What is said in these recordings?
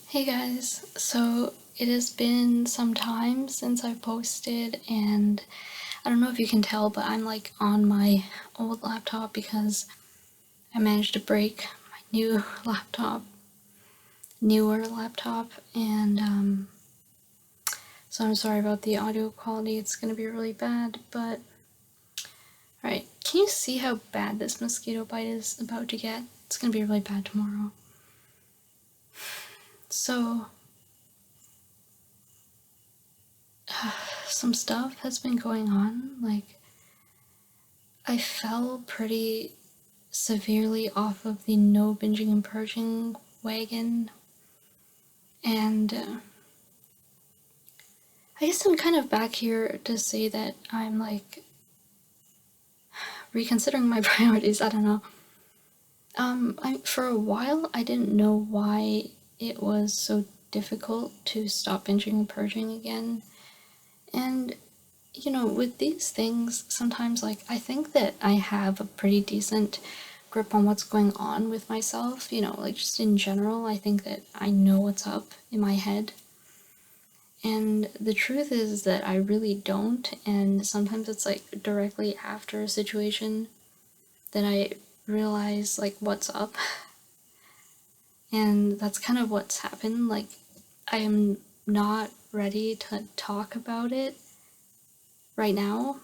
Hey guys, so it has been some time since I've posted, and I don't know if you can tell, but I'm like on my old laptop because I managed to break my newer laptop, and so I'm sorry about the audio quality. It's gonna be really bad, but alright, can you see how bad this mosquito bite is about to get? It's gonna be really bad tomorrow. So some stuff has been going on. Like, I fell pretty severely off of the no binging and purging wagon, and I guess I'm kind of back here to say that I'm like reconsidering my priorities. I don't know. For a while, I didn't know why it was so difficult to stop binging and purging again, and with these things, sometimes, like, I think that I have a pretty decent grip on what's going on with myself, like, just in general. I think that I know what's up in my head. And the truth is that I really don't, and sometimes it's, like, directly after a situation that I realize, like, what's up. And that's kind of what's happened. Like, I am not ready to talk about it right now,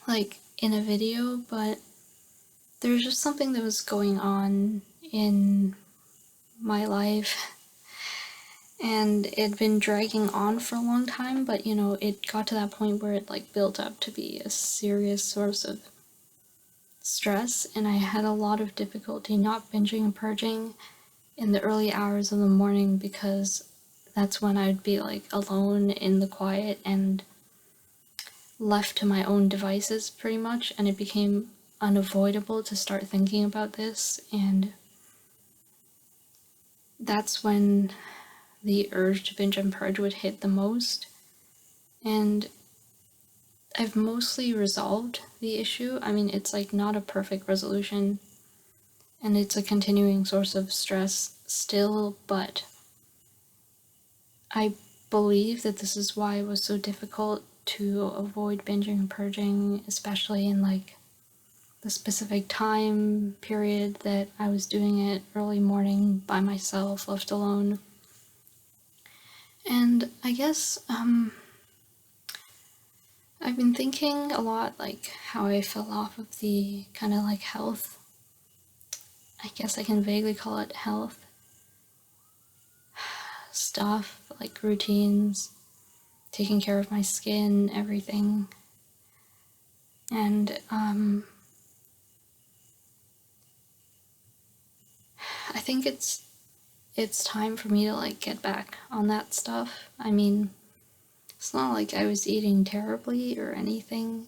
like in a video, but there's just something that was going on in my life, and it had been dragging on for a long time, but it got to that point where it like built up to be a serious source of stress, and I had a lot of difficulty not binging and purging in the early hours of the morning because that's when I'd be like alone in the quiet and left to my own devices pretty much, and it became unavoidable to start thinking about this, and that's when the urge to binge and purge would hit the most. And I've mostly resolved the issue. I mean, it's like not a perfect resolution, and it's a continuing source of stress still, but I believe that this is why it was so difficult to avoid binging and purging, especially in like the specific time period that I was doing it, early morning by myself, left alone. And I guess I've been thinking a lot like how I fell off of the kind of like health, I guess I can vaguely call it health stuff, like routines, taking care of my skin, everything. And I think it's time for me to like get back on that stuff. I mean, it's not like I was eating terribly or anything.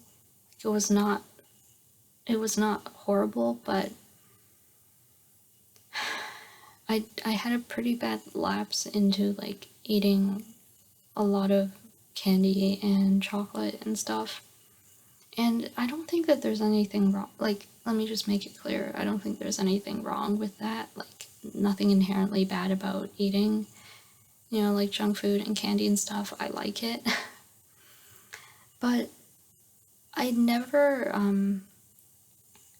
It was not horrible, but I had a pretty bad lapse into like eating a lot of candy and chocolate and stuff. And I don't think that there's anything wrong. Like, let me just make it clear. I don't think there's anything wrong with that. Like, nothing inherently bad about eating, like junk food and candy and stuff. I like it. But I never,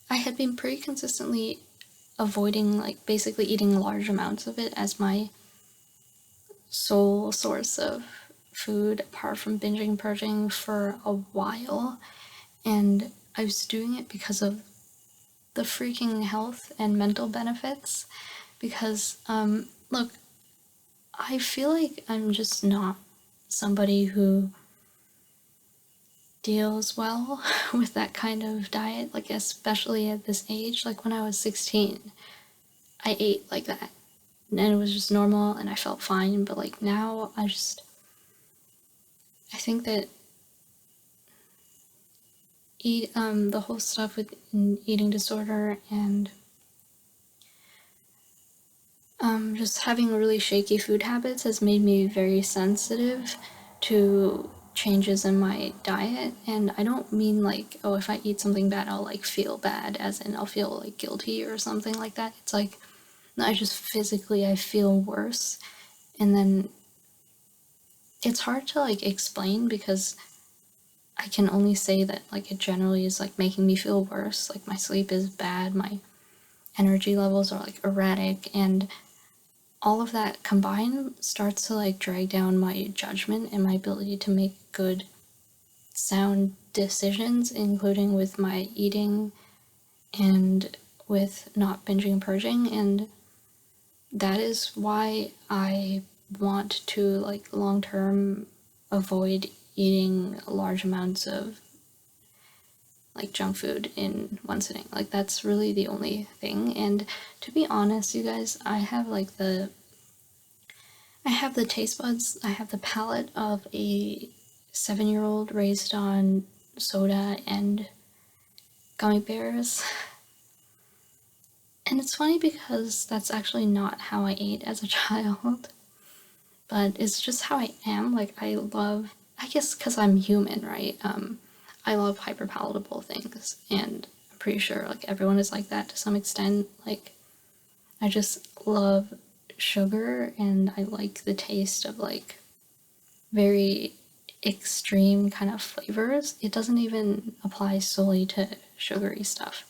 I had been pretty consistently avoiding, like, basically eating large amounts of it as my sole source of food, apart from binging and purging, for a while. And I was doing it because of the freaking health and mental benefits. Because, look, I feel like I'm just not somebody who deals well with that kind of diet, like, especially at this age. Like, when I was 16, I ate like that, and it was just normal, and I felt fine. But, like, now, I think that the whole stuff with eating disorder and just having really shaky food habits has made me very sensitive to changes in my diet. And I don't mean like, oh, if I eat something bad, I'll like feel bad, as in I'll feel like guilty or something like that. It's like, I just physically, I feel worse. And then it's hard to like explain because I can only say that like it generally is like making me feel worse. Like my sleep is bad, my energy levels are like erratic, and all of that combined starts to like drag down my judgment and my ability to make good sound decisions, including with my eating and with not binging and purging. And that is why I want to like long term avoid eating large amounts of like junk food in one sitting. Like that's really the only thing. And to be honest, you guys, I have the taste buds, I have the palate of a 7-year-old raised on soda and gummy bears. And it's funny because that's actually not how I ate as a child, but it's just how I am. Like I guess because I'm human, right? I love hyperpalatable things, and I'm pretty sure like everyone is like that to some extent. Like I just love sugar, and I like the taste of like very extreme kind of flavors. It doesn't even apply solely to sugary stuff.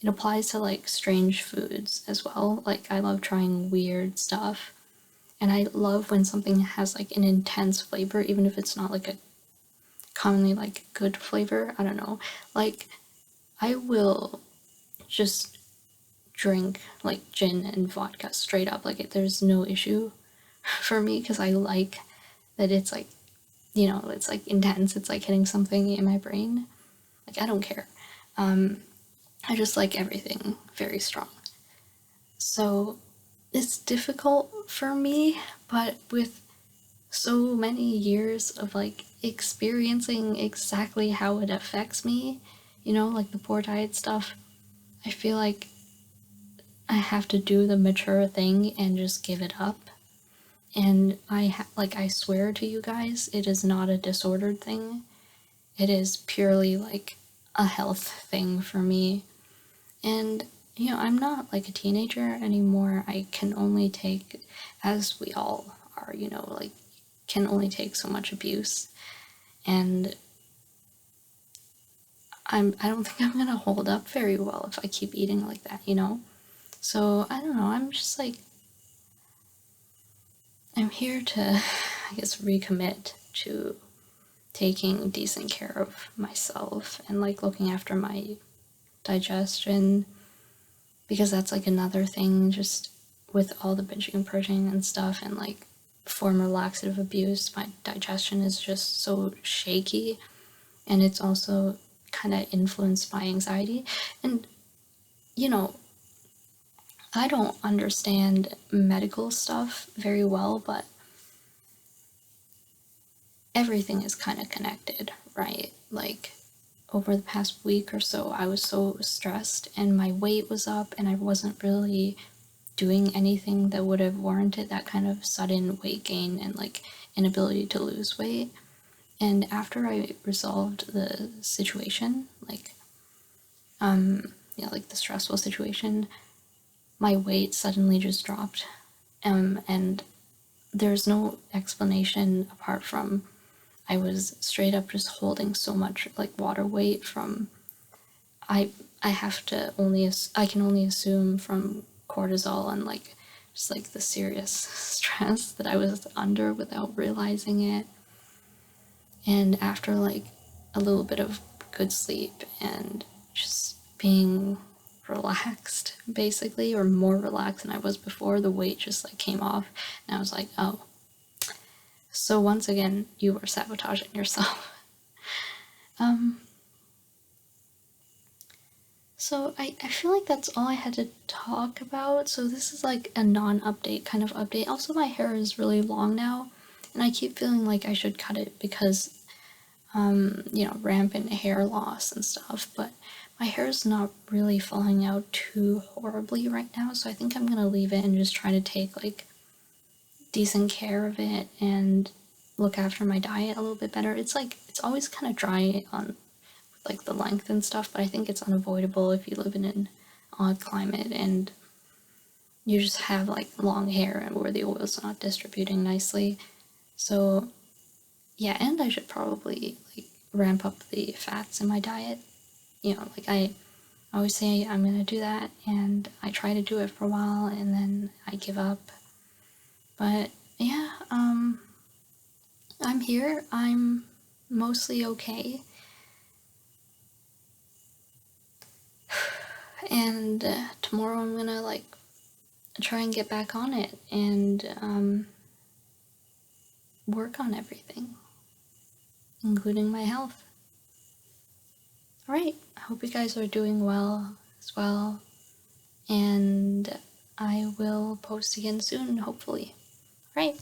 It applies to like strange foods as well. Like I love trying weird stuff. And I love when something has like an intense flavor, even if it's not like a commonly like good flavor. I don't know. Like I will just drink like gin and vodka straight up. Like there's no issue for me because I like that it's like, it's like intense. It's like hitting something in my brain. Like I don't care. I just like everything very strong. So it's difficult for me, but with so many years of like experiencing exactly how it affects me, like the poor diet stuff, I feel like I have to do the mature thing and just give it up. And I swear to you guys, it is not a disordered thing. It is purely like a health thing for me. And I'm not like a teenager anymore. I can only take, as we all are, like can only take so much abuse. And I don't think I'm gonna hold up very well if I keep eating like that, So I don't know, I'm just like, I'm here to, I guess, recommit to taking decent care of myself and like looking after my digestion, because that's like another thing, just with all the binging and purging and stuff and like former laxative abuse, my digestion is just so shaky, and it's also kind of influenced by anxiety. And I don't understand medical stuff very well, but everything is kind of connected, right? Like over the past week or so, I was so stressed and my weight was up, and I wasn't really doing anything that would have warranted that kind of sudden weight gain and like inability to lose weight. And after I resolved the situation, like like the stressful situation, my weight suddenly just dropped. And there's no explanation apart from I was straight up just holding so much like water weight from I I can only assume from cortisol and like just like the serious stress that I was under without realizing it. And after like a little bit of good sleep and just being relaxed basically, or more relaxed than I was before, the weight just like came off, and I was like, oh, so once again you were sabotaging yourself. So I feel like that's all I had to talk about. So this is like a non-update kind of update. Also, my hair is really long now, and I keep feeling like I should cut it because rampant hair loss and stuff, but my hair is not really falling out too horribly right now, so I think I'm gonna leave it and just try to take like decent care of it and look after my diet a little bit better. It's always kind of dry on like the length and stuff, but I think it's unavoidable if you live in an odd climate. And you just have like long hair and where the oil's not distributing nicely. So yeah, and I should probably like ramp up the fats in my diet. You know, like I always say I'm gonna do that, and I try to do it for a while and then I give up. But yeah, I'm here. I'm mostly okay. And tomorrow I'm gonna like try and get back on it and work on everything, including my health. Alright, I hope you guys are doing well as well, and I will post again soon, hopefully. Alright,